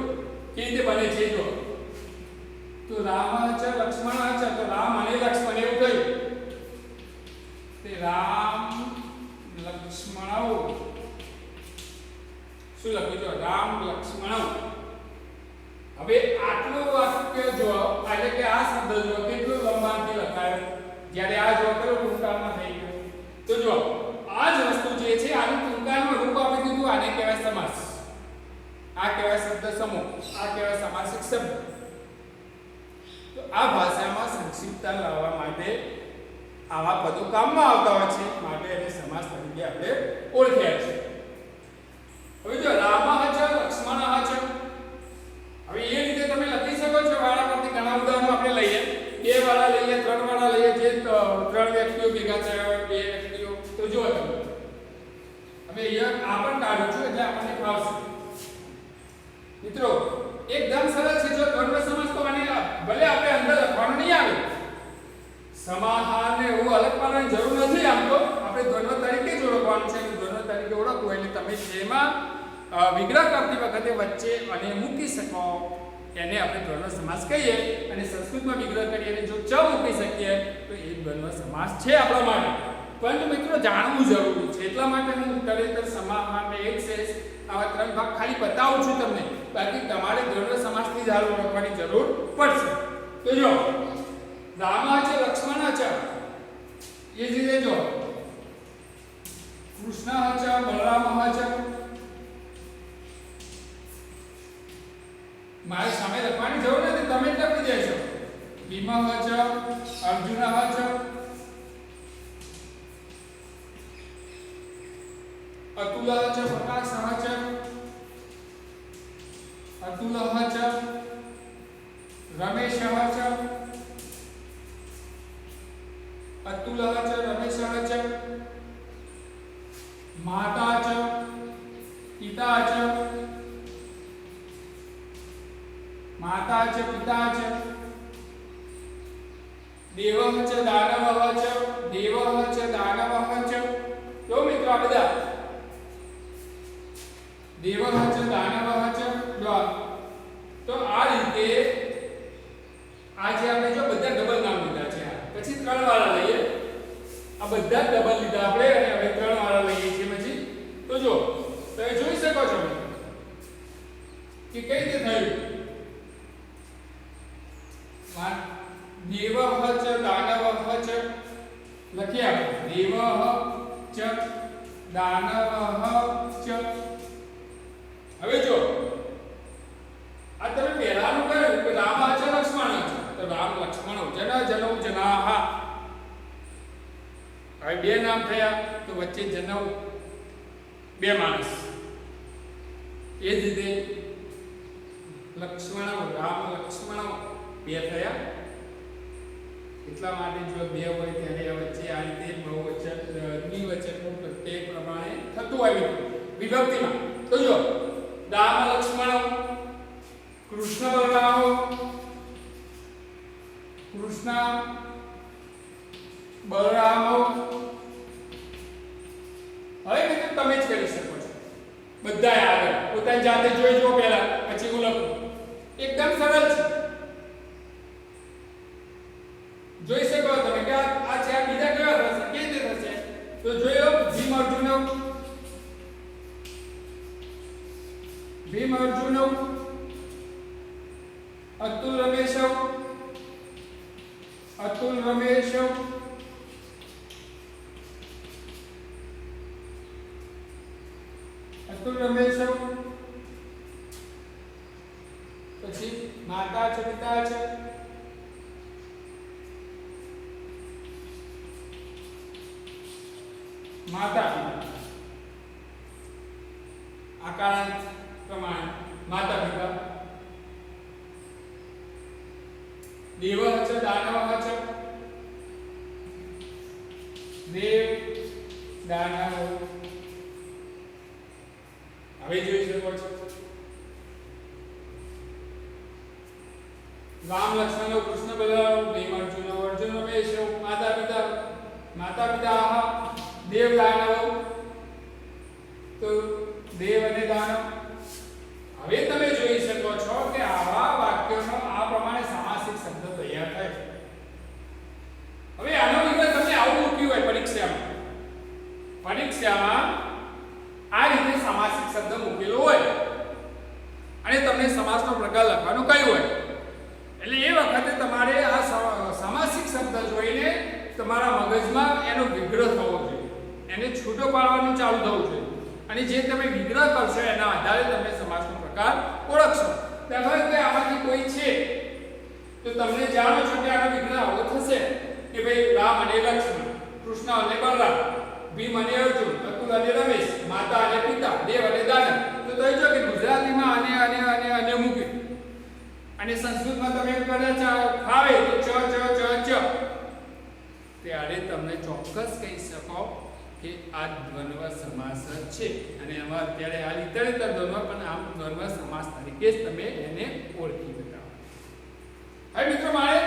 કેવી રીતે બને છે. જો તો રામ ચ લક્ષ્મણ ચ, તો રામ અને લક્ષ્મણ એવું થયું. તે રામ લક્ષ્મણૌ શું લખ્યું? જો રામ લક્ષ્મણૌ. હવે આટલું વાક્ય જો એટલે કે આ શબ્દ જો કેટલું લંબાણથી લખાય, જ્યારે આ જો કરો ટૂંકાણમાં થઈ ગયો. તો જો આ આ કહેવાય શબ્દ સમૂહ, આ કહેવાય સમાસિક શબ્દ. તો આ ભાષામાં સંક્ષિપ્તતા લાવવા માટે આવા પદો કામમાં આવતા હોય છે, માટે એને સમાસ તરીકે આપણે ઓળખ્યા છે. હવે જો રામઃ ચ લક્ષ્મણઃ ચ, હવે એ રીતે તમે લખી શકો છો. વાળા પરથી ઘણા ઉદાહરણો આપણે લઈએ, 2 વાળા લઈએ, 3 વાળા લઈએ, જે 3 વ્યક્તિઓ ભેગા થયા હોય, 2 વ્યક્તિઓ. તો જો તમે હવે અહીંયા આ પણ કાઢું છું એટલે આપણને ફાવશે. મિત્રો એકદમ સરળ છે. જો દ્વંદ્વ સમાસ તો આને ભલે આપણે અંદર લખવાનું નહીં આવે, સમાહારને એવું અલગ પાડવાની જરૂર નથી. આમ તો આપણે દ્વંદ્વ તરીકે જ ઓળખવાનું છે. દ્વંદ્વ તરીકે ઓળખવું એટલે તમે જેમાં વિગ્રહ કરતી વખતે વચ્ચે અને મૂકી શકો એને આપણે દ્વંદ્વ સમાસ કહીએ. અને સંસ્કૃતમાં વિગ્રહ કરીએ અને જો ચ મૂકી શકીએ તો એ દ્વંદ્વ સમાસ છે આપણા માટે. પરંતુ મિત્રો જાણવું જરૂરી છે, એટલા માટે હું તરેતર સમાહારને એક શેષ આવા 3 ભાગ ખાલી બતાવું છું તમને. બાકી તમારે દ્વંદ્વ સમાસની જ હાલ ઓળખવાની જરૂર પડશે. તો જો રામઃ ચ લક્ષ્મણઃ ચ, એ જ રીતે જો કૃષ્ણઃ ચ બલરામઃ ચ, મારે સામે લખવાની જરૂર નથી, તમે જ લખી દેશો. ભીમઃ ચ અર્જુનઃ ચ, અતુલઃ ચ પ્રકાશઃ ચ, અતુલઃ ચ રમેશઃ ચ, અતુલઃ ચ રમેશઃ ચ, માતા ચ પિતા ચ, માતા ચ પિતા ચ, દેવઃ ચ દાનવઃ ચ, દેવઃ ચ દાનવઃ ચ. તો મિત્રો આ બધા દેવઃ ચ દાનવઃ ચ, તો આ રીતે આજે આપણે જો બધા ડબલ નામ લીધા છે. પછી 3 વાળા લઈએ, આ બધા ડબલ લીધા આપણે અને હવે 3 વાળા લઈએ છીએ. પછી તો જો તમે જોઈ શકો છો કે કઈ રીતે થયું. દેવઃ ચ દાનવઃ ચ લખીએ આપણે, દેવઃ ચ દાનવઃ ચ. હવે જો આ તમે પહેલાનું કહ્યું કે રામઃ ચ લક્ષ્મણઃ ચ, તો રામ લક્ષ્મણો જન જનૌ જનાઃ. હવે 2 નામ થયા તો વચ્ચે જનૌ 2 માણસ. એ જ રીતે લક્ષ્મણો રામ લક્ષ્મણો 2 થયા. એટલા માટે જો 2 હોય ત્યારે વચ્ચે આ રીતે બહુવચન દ્વિવચનનું પ્રત્યય પ્રમાણે થતું હોય વિભક્તિમાં. તો જો રામ લક્ષ્મણો, કૃષ્ણ બલરામો, કૃષ્ણ બલરામો. હવે મિત્રો તમે જ કરી શકો છો બધા આગળ પોતાની જાતે જોઈ જો પહેલા, પછી હું લખું. એકદમ સરળ છે, જોઈ શકો તમે કે આ છે. આ બીજા કેવા થશે, કેવી રીતે થશે? તો જોયો ભીમ અર્જુન, ભીમ અર્જુન, અતુલ રમેશ, અતુલ રમેશ, અતુલ રમેશ. પછી માતા છે પિતા છે, માતા આકારાંત પ્રમાણે માતા પિતા. દેવઃ ચ દાનવઃ ચ, દેવ દાનવ. હવે જોઈ શકો છો રામ લક્ષ્મણ કૃષ્ણ બલરામ, ભીમ અર્જુન, અર્જુન રમેશ, માતા પિતા, માતા પિતા દેવ દાનવ. તો દેવ અને દાનવ. હવે તમે જોઈ શકો છો કે આવા વાક્યોનો આ પ્રમાણે સામાસિક શબ્દ તૈયાર થાય છે. હવે આનો વિગત તમને આવું મૂક્યું હોય પરીક્ષામાં આ રીતે સામાસિક શબ્દ મૂકેલો હોય અને તમને સમાસનો પ્રકાર લખવાનું કહ્યું હોય, એટલે એ વખતે તમારે આ સામાસિક શબ્દ જોઈને તમારા મગજમાં એનો વિગ્રહ થવો જોઈએ, એને છૂટો પાડવાનું ચાલુ થવું જોઈએ. અને જે તમે વિગ્રહ કરશો એના આધારે તમે સમાસનો પ્રકાર ઓળખશો. દાખલા તરીકે આમાંથી કોઈ છે તો તમને જાણો છો કે આનો વિગ્રહ આવો થશે કે ભાઈ રામ અને લક્ષ્મણ, કૃષ્ણ અને બલરામ, ભીમ અને અર્જુન, અતુલ અને રમેશ, માતા અને પિતા, દેવ અને દાનવ. તો જોઈ જો કે ગુજરાતીમાં અને મૂકી અને સંસ્કૃતમાં તમે કદાચ ફાવે તો ચ ત્યારે તમને ચોક્કસ કહી શકો કે આ દ્વંદ્વ સમાસ છે. અને એમાં અત્યારે આ ઇતરેતર દ્વંદ્વ પણ આમ દ્વંદ્વ સમાસ તરીકે જ તમે એને ઓળખી બતાવો. હવે મિત્રો મારે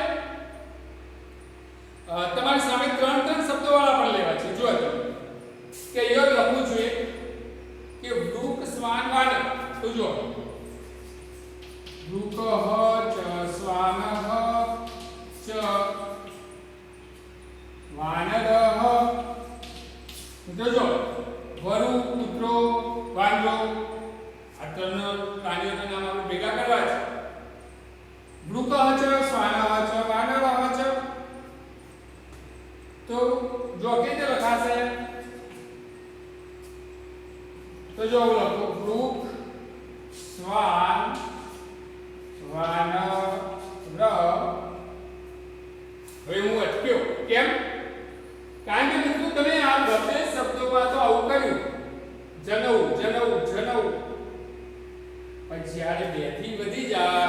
તમારી સામે ત્રણ શબ્દો વાળા પણ લેવા છે. જો કે અહીંયા લખવું જોઈએ કે વૃક શ્વાન વાનર. તો જો વૃકઃ ચ શ્વાનઃ ચ વાનરઃ. જોજો વરુ, કૂતરો, વાંદરો, આ ત્રણ પ્રાણીઓના નામ આપણે ભેગા કરવા છે. વૃકઃ ચ શ્વાનઃ ચ વાનરઃ ચ. તો જો કેતે લખાશે તો જો લખો વૃક શ્વાન વાનર. હવે હું અટક્યો કેમ? કારણ કે મિત્રો તમે આ બધે શબ્દોમાં તો આવું કર્યું જનૌ. પણ જ્યારે બે થી વધી જાય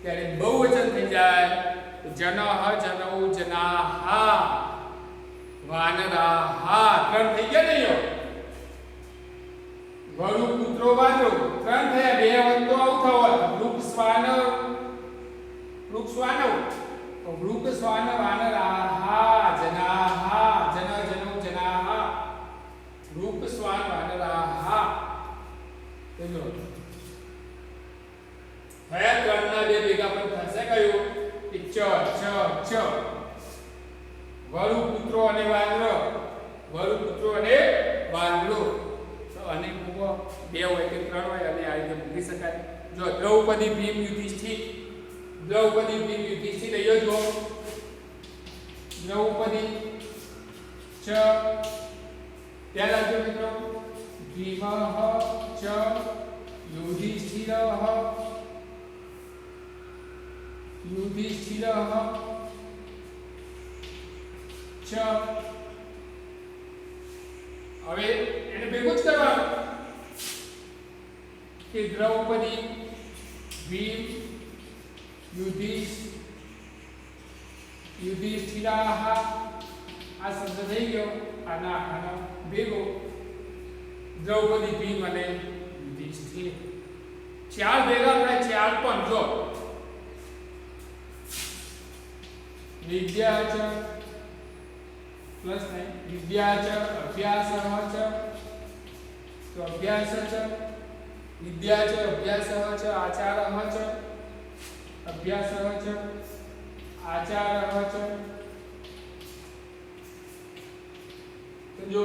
ત્યારે બહુવચન થઈ જાય. જનઃ જનૌ જનાહા વાનરાહા. ત્રણ થઈ ગયા ને યો. વરુ, કૂતરો, વાંદરો ત્રણ થયા. બે વખત તો આવું થવા વૃક શ્વાન વૃક શ્વાન વાનરાહા જનાહા. જનૌ જનાહા વૃક શ્વાન વાનરાહા. સમજો થયા ત્રણના બે ભેગા પણ થશે કયું કે ચ. વરુ, કૂતરો અને વાંદરો. અને બે હોય કે ત્રણ હોય અને આ રીતે મૂકી શકાય. જો દ્રૌપદી, ભીમ, યુધિષ્ઠિર. લઈયો જો દ્રૌપદી ચ. ત્યાં લાગજો મિત્રો ભીમઃ ચ યુધિષ્ઠિરઃ. ચ. હવે એને ભેગું જ કરવાનું કે દ્રૌપદી, ભીમ, યુધિષ્ઠિરાહ. આ શબ્દ થઈ ગયો આના ભેગો દ્રૌપદી, ભીમ અને યુધિષ્ઠિર. ચાર ભેગા થાય. ચાર પણ જો વિદ્યા ચ પ્લસ નહીં વિદ્યા ચ અભ્યાસઃ ચ. તો અભ્યાસ ચ વિદ્યા ચ અભ્યાસઃ ચ આચારઃ ચ. અભ્યાસઃ ચ આચારઃ ચ. તો જો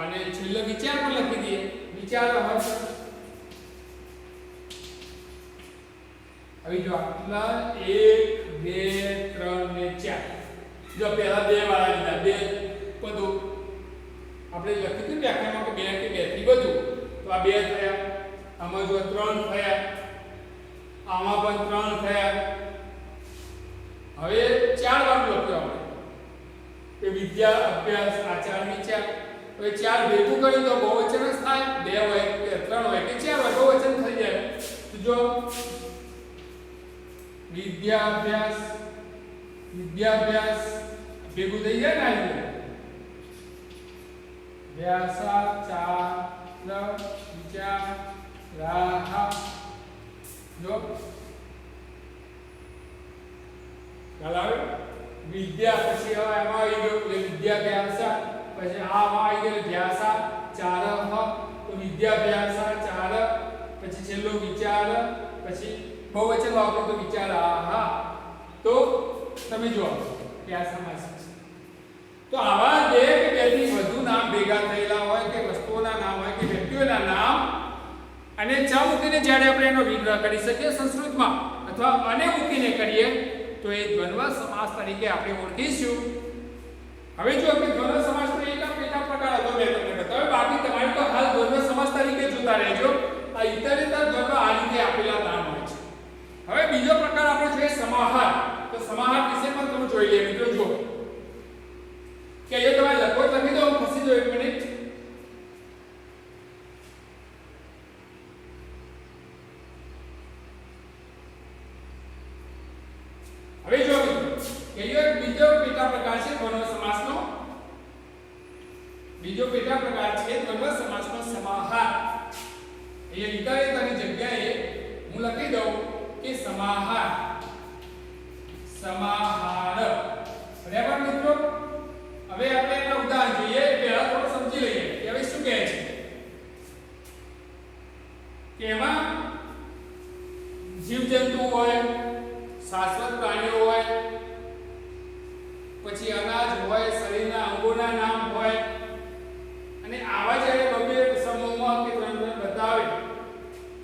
અને છેલ્લે વિચાર પણ લખી દઈએ વિચારઃ ચ. હવે જો આટલા 1 2 3 ને 4. જો પહેલા બે વાળા લીધા. બે બધું આપણે લખ્યું હતું વ્યાખ્યાનમાં કે બે થી વધુ. તો આ બે થયા. આમાં જો 3 થયા. આમાં પણ 3 થયા. હવે 4 વાર લખ્યો આપણે કે વિદ્યા, અભ્યાસ, આચાર, વિચાર. હવે 4 ભેગું કર્યું તો બહુવચન જ થાય. 2 હોય કે 3 હોય કે 4 હોય બહુવચન થઈ જાય. તો જો વિદ્યાભ્યાસ ભેગું થઈ જાય ને. વ્યાસાચાર વિચારાહ. જો ખ્યાલ આવે? વિદ્યા પછી હવે એમાં આવી ગયો વિદ્યાભ્યાસ. પછી આમાં આવી ગયો વ્યાસાચારઃ. તો વિદ્યાભ્યાસાચાર. પછી છેલ્લો વિચાર. પછી બહુવચન વાપરો તો વિચારાહ. તો તમે જો કે આ સમાસ છે. તો આવા બે કે બેથી વધુ નામ ભેગા થયેલા હોય કે વસ્તુઓના નામ હોય કે વ્યક્તિઓના નામ અને ચ મૂકીને જ્યારે આપણે એનો વિગ્રહ કરી શકીએ સંસ્કૃતમાં અથવા અને મૂકીને કરીએ તો એ દ્વંદ્વ સમાસ તરીકે આપણે ઓળખીશું. હવે જો કે દ્વંદ્વ સમાસ તો એક પેટા પ્રકાર હતો મેં તમને બતાવ્યો. બાકી તમારે તો હાલ દ્વંદ્વ સમાસ તરીકે જોતા રહેજો. આ ઇતરેતર દ્વંદ્વ આ રીતે આપેલા નામ હોય છે. હવે બીજો પ્રકાર આપણે જોઈએ સમાહાર. તો સમાહાર વિશે પણ તમે જોઈ લે મિત્રો. જો કે એ તમારે લખો લખી દો, ખસી દો 1 મિનિટ. હવે જો મિત્રો કે એ બીજો પેટા પ્રકાર છે દ્વંદ્વ સમાસનો. બીજો પેટા પ્રકાર છે દ્વંદ્વ સમાસનો સમાહાર. અહીંયા ઇતરેતરની જગ્યાએ હું લખી દઉં કે સમાહાર. સમાહાર. બરાબર મિત્રો. હવે આપણે એના ઉદાહરણ જોઈએ. પહેલા થોડું સમજી લઈએ કે હવે શું કહે છે કે એમાં જીવજંતુ હોય, શાશ્વત પ્રાણીઓ હોય, પછી અનાજ હોય, શરીરના અંગોના નામ હોય, અને આવા જ્યારે બબે સમૂહમાં કે દ્વંદ્વ બતાવે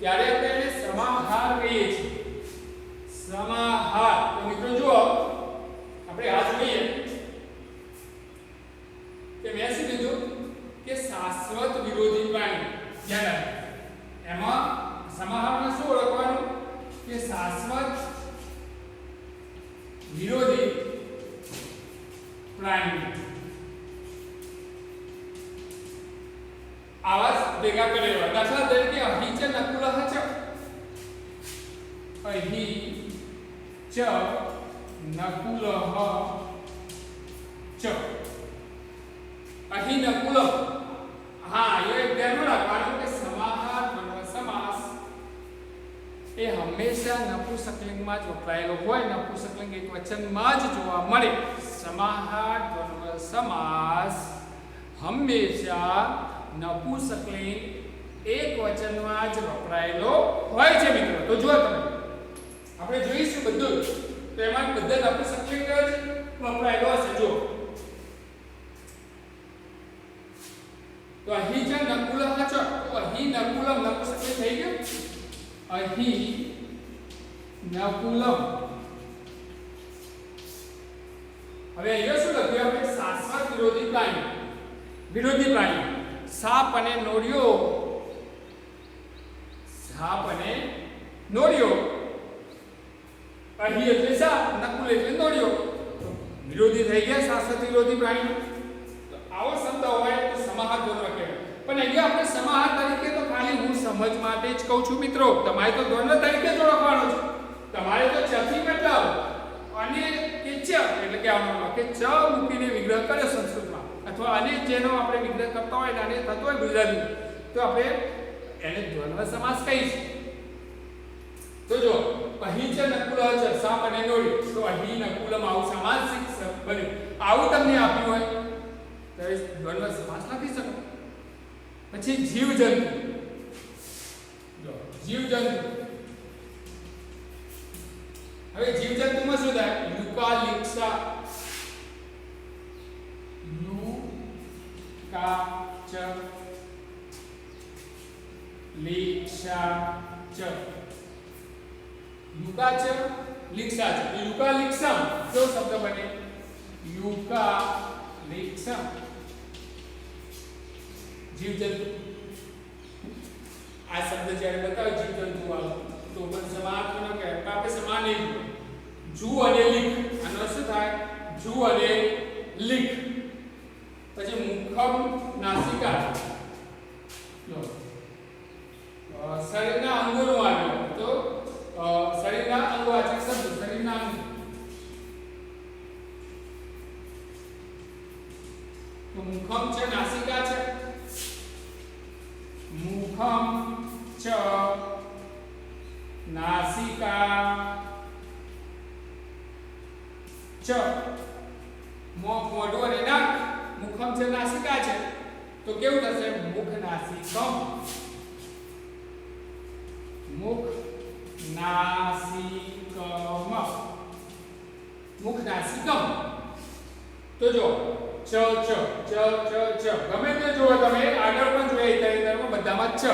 ત્યારે આપણે એને સમાહાર કહીએ છીએ. સમાહાર. તો મિત્રો જુઓ આપણે આ જોઈએ કે મેં શું કીધું કે શાશ્વત વિરોધી પ્રાણી. ધ્યાન રાખો એમાં સમાહારમાં શું ઓળખવાનું કે શાશ્વત વિરોધી પ્રાણી આવાજ ભેગા કરેલા. દાખલા તરીકે અહીં ચ નકુલઃ ચ. અહીં ચ નકુલઃ ચ. અહીં નકુલઃ. હા એ ધ્યાન રાખવાનું કે સમાહાર દ્વંદ્વ સમાસ એ હંમેશા નપુંસકલિંગમાં જ વપરાયેલો હોય. નપુંસકલિંગ એક વચનમાં જ જોવા મળે. સમાહાર દ્વંદ્વ સમાસ હંમેશા નપુંસકલિંગ એક વચનમાં જ વપરાયેલો હોય છે મિત્રો. તો જો તમે આપણે જોઈશું બધું તો એમાં બધા નપુંસકલિંગ જ વપરાયેલો હશે. જો તો અહીં જ નકુલઃ ચ. તો અહીં નકુલમ નપુંસકલિંગ થઈ ગયું. અહીં નકુલમ. હવે અહીંયા શું લખ્યું આપણે? શાશ્વત વિરોધી પ્રાણી. વિરોધી પ્રાણી સાપ અને નોળિયો. સાપ અને નોળિયો. અહીં એટલે સાપ, નકુલ એટલે નોળિયો. વિરોધી થઈ ગયા શાશ્વત વિરોધી પ્રાણી. તો આવો શબ્દ હોય તો સમાહાર દ્વંદ્વ કહેવાય. પણ અહીંયા આપણે સમાહાર તરીકે તો ખાલી હું સમજ માટે જ કહું છું મિત્રો. તમારે તો દ્વંદ્વ તરીકે જ ઓળખવાનો છે. તમારે તો ચથી મતલબ અને કે ચ એટલે કે આમાં કે ચ મૂકીને વિગ્રહ કરે સંસ્કૃતમાં, અથવા અને જેનો આપણે વિગ્રહ કરતા હોય અને થતો હોય ગુજરાતી, તો આપણે એને દ્વંદ્વ સમાસ કહીશું. તો જો અહીં છે નકુલઃ ચ સાપ અને નોળિયો. તો અહીં નકુલમ આવું સામાસિક શબ્દ બન્યું. આવું તમને આપ્યું હોય તો દ્વંદ્વ સમાસ લખી શકો. પછી જીવજંતુ. જો જીવજંતુ. હવે જીવજંતુમાં શું થાય? યુકાલિપ્સા. યુકા ચ લિક્ષા ચ. યુકા ચ લિક્ષા ચ. યુકાલિપ્સમ જો શબ્દ બને યુકાલિપ્સમ. જીવજંતુ. આ શબ્દ જ્યારે બતાવે જીવજંતુ વાળો તો પણ સમાન ન કહેવાય. આપણે સમાન નહીં. જુ અને લીક. આનો શું થાય? જુ અને લીક. પછી મુખમ નાસિકા. જો શરીરના અંગોનું આવ્યું તો શરીરના અંગવાચક શબ્દ. શરીરના અંગ. તો મુખમ છે નાસિકા છે. મુખમ ચ નાસિકા ચ. મોઢું અને નાક. મુખમ છે નાસિકા છે તો કેવું થશે? મુખ નાસિકમ. મુખ નાસિકમ. મુખ નાસિકમ. તો જો ચ ચ ચ ચ ચ ગમે તે જુઓ તમે, આગળ પણ જોઈએ ઇત્યાદિમાં બધામાં ચ.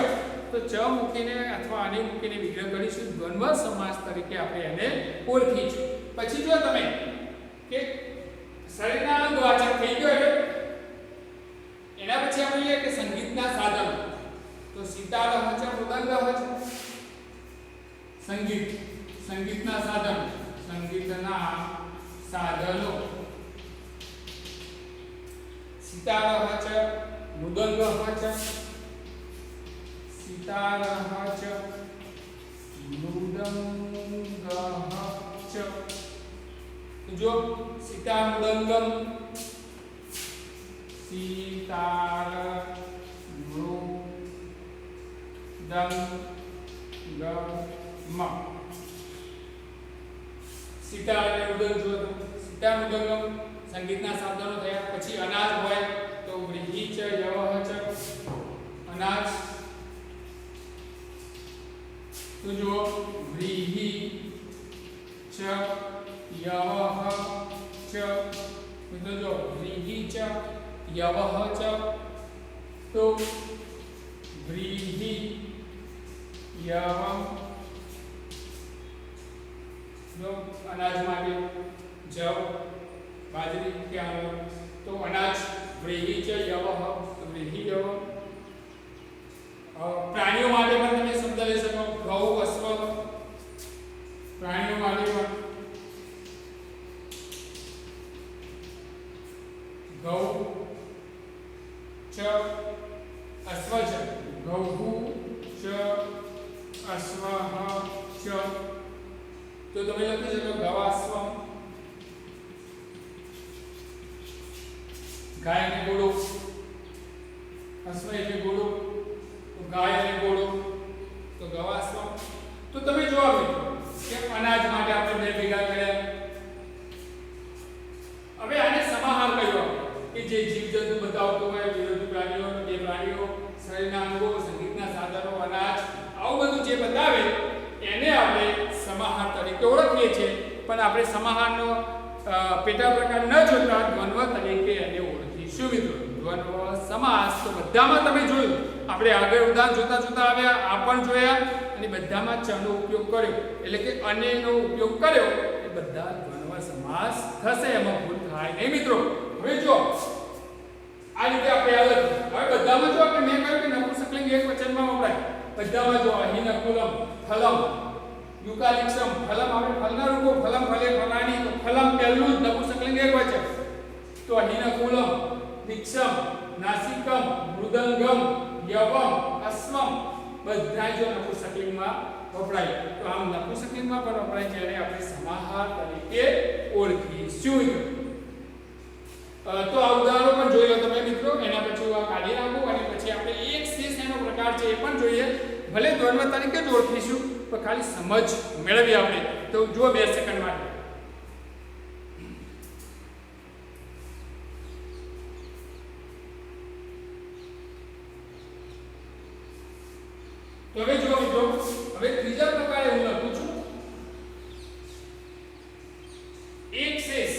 તો ચ મૂકીને અથવા આને મૂકીને વિગ્રહ કરીશું. દ્વંદ્વ સમાસ તરીકે આપણે એને ઓળખીશું. પછી જો તમે કે શરીરના અંગવાચક થઈ ગયો. એના પછી આપણે કે સંગીતના સાધનો. તો સિતાર છે, મૃદંગ છે. સંગીત, સંગીતના સાધનો, સંગીતના સાધનો. સિતાર છે, મૃદંગ છે, સિતાર છે, મૃદંગ છે. તો જો સિતાર મૃદંગમ, સિતાર મૃદંગમ. સિતાર અને મૃદંગ જો સિતાર મૃદંગમ સંગીતના સાધનો થયા. પછી અનાજ હોય તો વ્રીહિ ચ યવહ ચ, અનાજ. તો જો વ્રીહિ ચ યવહ ચ, તો જો વ્રીહિ ચ યવહ ચ, તો વ્રીહિ યવમ. જો અનાજ માટે જવ, બાજરી કે તો અનાજ વ્રીહિ ચ યવહ, તો વ્રીહિ યવ. પ્રાણીઓ માટે પણ તમે શબ્દ લઈ શકો, ગૌ, અશ્વ. પ્રાણીઓ માટે પણ ગૌ ચ અશ્વ ચ, ગૌહુ ચ અશ્વઃ ચ. તો તમે લખી શકો ગવાશ્વમ. ગાય અને ઘોડો, અશ્વ એટલે ઘોડો, તો ગાય અને ઘોડો, તો ગવાશ્વમ. તો તમે જોવા મિત્રો કે અનાજ માટે આપણે બે ભેગા કર્યા. હવે આને સમાહાર કહ્યો કે જે જીવજંતુ બતાવતો હોય, વિરોધી પ્રાણીઓ, બે પ્રાણીઓ, શરીરના અંગો, સંગીતના સાધનો, અનાજ, આવું બધું જે બતાવે એને આપણે સમાહાર તરીકે ઓળખીએ છીએ. પણ આપણે સમાહારનો પેટા પ્રકાર ન જોતા દ્વંદ્વ તરીકે એને ઓળખીશું મિત્રો. દ્વંદ્વ સમાસ તો બધામાં તમે જોયું, આપણે આગળ ઉદાહરણ જોતા જોતા આવ્યા, આ પણ જોયા, અને બધામાં ચનો ઉપયોગ કર્યો, એટલે કે અનેનો ઉપયોગ કર્યો, એ બધા દ્વંદ્વ સમાસ થશે, એમાં ભૂલ થાય નહીં મિત્રો. હવે જો આ રીતે આપણે આગળ, હવે બધામાં જો આપણે મેં કહ્યું કે નપુંસકલિંગ એકવચનમાં વપરાય. બધામાં જો અહીં કુલમ, ફલમ, યુકાલિક્ષમ. ફલમ આપણે ફલના રૂપો, ફલમ ફલે ફલાની, તો ફલમ પહેલું જ નપુંસકલિંગ એકવચન. તો અહીં કુલમ, વિક્ષમ, નાસિકમ, મૃદંગમ, યવમ, અશ્વમ બધા જો નપુંસકલિંગમાં વપરાય. તો આમ નપુંસકલિંગમાં પણ વપરાય, જેને આપણે સમાહાર તરીકે ઓળખીશું. તો આ ઉદાહરણો પણ જોઈ લો તમે મિત્રો. એના પછી આ કાઢી નાખો અને પછી આપણે એક શેષ એનો પ્રકાર છે એ પણ જોઈએ. ભલે દ્વંદ્વ તરીકે જ ઓળખીશું, પણ ખાલી સમજ મેળવી આપણે. તો જુઓ 2 સેકન્ડ માટે. તો હવે જુઓ મિત્રો, હવે ત્રીજા પ્રકારે હું લખું છું એક શેષ.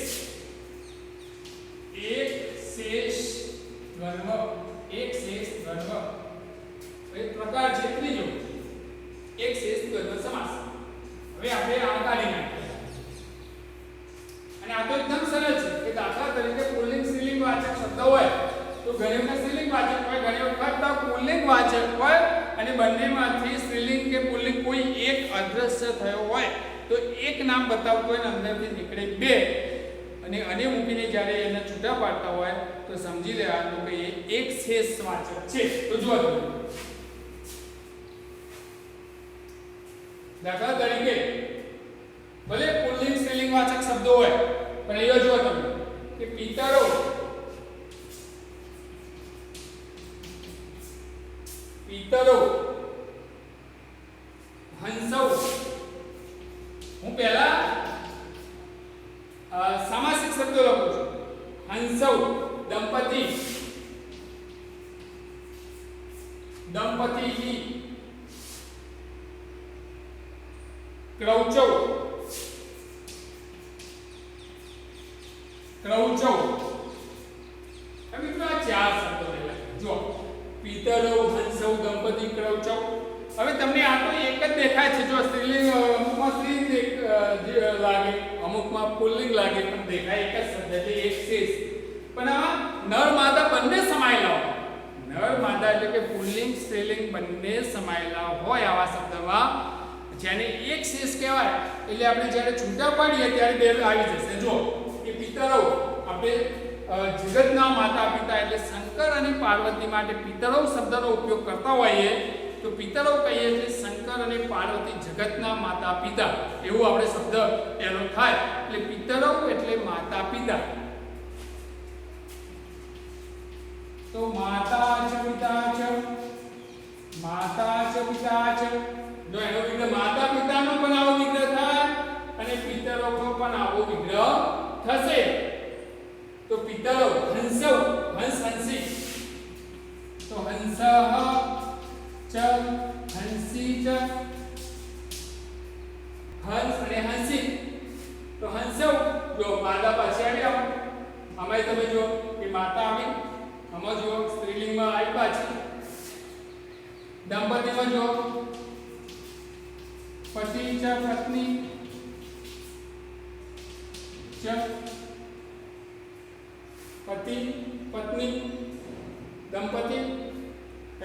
એક શેષ દ્વંદ્વ, એક શેષ દ્વંદ્વ. એક પ્રકાર છે ત્રીજો, એક શેષ દ્વંદ્વ સમાસ. હવે આપણે આ કાઢી નાખીએ. અને આ તો એકદમ સરળ છે કે દાખલા તરીકે પુલ્લિંગ સ્ત્રીલિંગ વાચક શબ્દ હોય તો ઘણી વખત સ્ત્રીલિંગ વાચક હોય, ઘણી વખત પુલ્લિંગ વાચક હોય, અને બંનેમાંથી સ્ત્રીલિંગ કે પુલ્લિંગ કોઈ એક અદ્રશ્ય થયો હોય તો એક નામ બતાવતું હોય અને અંદરથી નીકળે 2, અને અને મૂકીને જ્યારે એને છૂટા પાડતા હોય તો સમજી લેવાનું કે એ એક શેષ વાચક છે. તો જુઓ તમે દાખલા તરીકે ભલે પુલ્લિંગ સ્ત્રીલિંગ વાચક શબ્દો હોય, પણ અહીંયા જુઓ તમે કે પિતરો, પિતરો, હંસૌ. હું પહેલા સામાસિક શબ્દો લખું છું. હંસૌ દંપતિ, દંપતિઃ, ક્રૌચૌ, ક્રૌચૌ. હવે મિત્રો આ 4 શબ્દો લેલા. જો પિતરો, હંસૌ, દંપતિ, ક્રૌચૌ. હવે તમને આ તો એક જ દેખાય છે. જો સ્ત્રીલિંગ અમુકમાં સ્ત્રીલિંગ લાગે, અમુકમાં પુલ્લિંગ લાગે, પણ દેખાય એક જ શબ્દ એટલે એક શેષ. પણ આમાં નર માદા બંને સમાયેલા હોય. નર માદા એટલે કે પુલ્લિંગ સ્ત્રીલિંગ બંને સમાયેલા હોય આવા શબ્દમાં જેને એક શેષ કહેવાય એટલે આપણે જ્યારે છૂટા પાડીએ ત્યારે બે આવી જશે. જો કે પિતરૌ આપણે જગતના માતા પિતા એટલે શંકર અને પાર્વતી માટે પિતરૌ શબ્દનો ઉપયોગ કરતા હોઈએ તો પિતરૌ કહીએ એટલે શંકર અને પાર્વતી જગતના માતા પિતા એવું આપણે શબ્દ એનો થાય. એટલે પિતરૌ એટલે માતા પિતા. તો માતા ચ પિતા ચ જો એનો વિગ્રહ માતા પિતાનો પણ આવો વિગ્રહ થાય અને પિતરૌ પણ આવો વિગ્રહ થશે. તો પિતરૌ હંસૌ હંસ હંસી તો હંસઃ ચ હંસી ચ હંસ અને હંસી તો હંસૌ જો માતા પાછી આવી આવો આમાં તમે જો કે માતા આવી આમાં જો સ્ત્રીલિંગમાં આવી પાછી દંપતીમાં જો પતિ ચ પત્ની ચ પતિ પત્ની દંપતી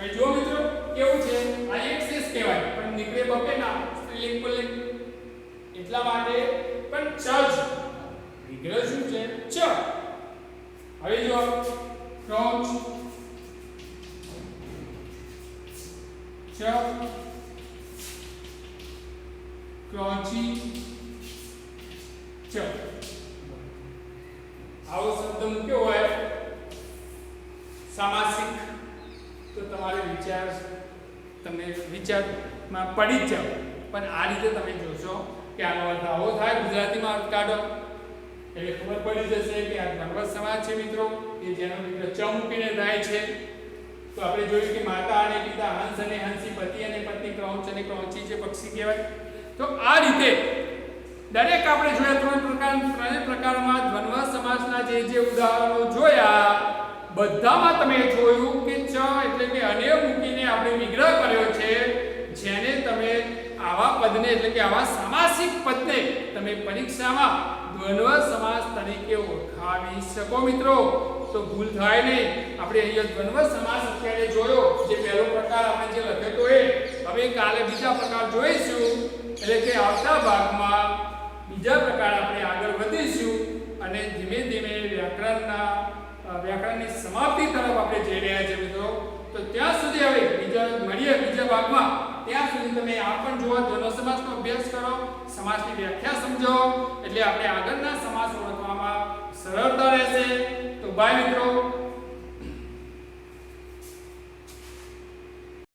એ જો મિત્રો કેવું છે આ એક શેષ કહેવાય પણ નીકળે બપે ના સ્ત્રીલિંગ પુલ્લિંગ એટલા માટે પણ ચ જ વિગ્રહ શું છે ચ. હવે જો ક્રોચ ચ ક્રોચી ચ આવો શબ્દ મૂક્યો હોય સામાસિક તો તમારે તમને વિચારમાં પડી જ જાવ. પણ આ રીતે તમે જોશો કે આનો અર્થ આવો થાય ગુજરાતીમાં અર્થ કાઢો એટલે ખબર પડી જશે કે આ દ્વંદ્વ સમાસ છે મિત્રો કે જેનો વિગ્રહ ચ મૂકીને થાય છે. તો આપણે જોયું કે માતા અને પિતા હંસ અને હંસી પતિ અને પત્ની ક્રૌંચ અને ક્રૌંચી છે પક્ષી કહેવાય. તો આ રીતે દરેક આપણે જોયા ત્રણ પ્રકારમાં દ્વંદ્વ સમાસના જે ઉદાહરણો જોયા બધામાં તમે જોયું કે ચ એટલે કે અને મૂકીને આપણે વિગ્રહ કર્યો છે જેને તમે આવા પદને એટલે કે આવા સામાસિક પદને તમે પરીક્ષામાં દ્વંદ્વ સમાસ તરીકે ઓળખાવી શકો મિત્રો. તો ભૂલ થાય નહીં. આપણે અહીંયા દ્વંદ્વ સમાસ અત્યારે જોયો જે પહેલો પ્રકાર આપણે જે લખ્યો તો એ હવે કાલે બીજા પ્રકાર જોઈશું એટલે કે આવતા ભાગમાં બીજા પ્રકાર આપણે આગળ વધીશું અને ધીમે ધીમે વ્યાકરણની સમાપ્તિ તરફ આપણે જઈ રહ્યા છીએ મિત્રો. તો ત્યાં સુધી હવે મળીએ બીજા ભાગમાં. ત્યાં સુધી તમે આ પણ જુઓ દ્વંદ્વ સમાસનો અભ્યાસ કરો સમાસની વ્યાખ્યા સમજો એટલે આપણે આગળના સમાસ ઓળખવામાં સરળતા રહેશે. તો બાય મિત્રો.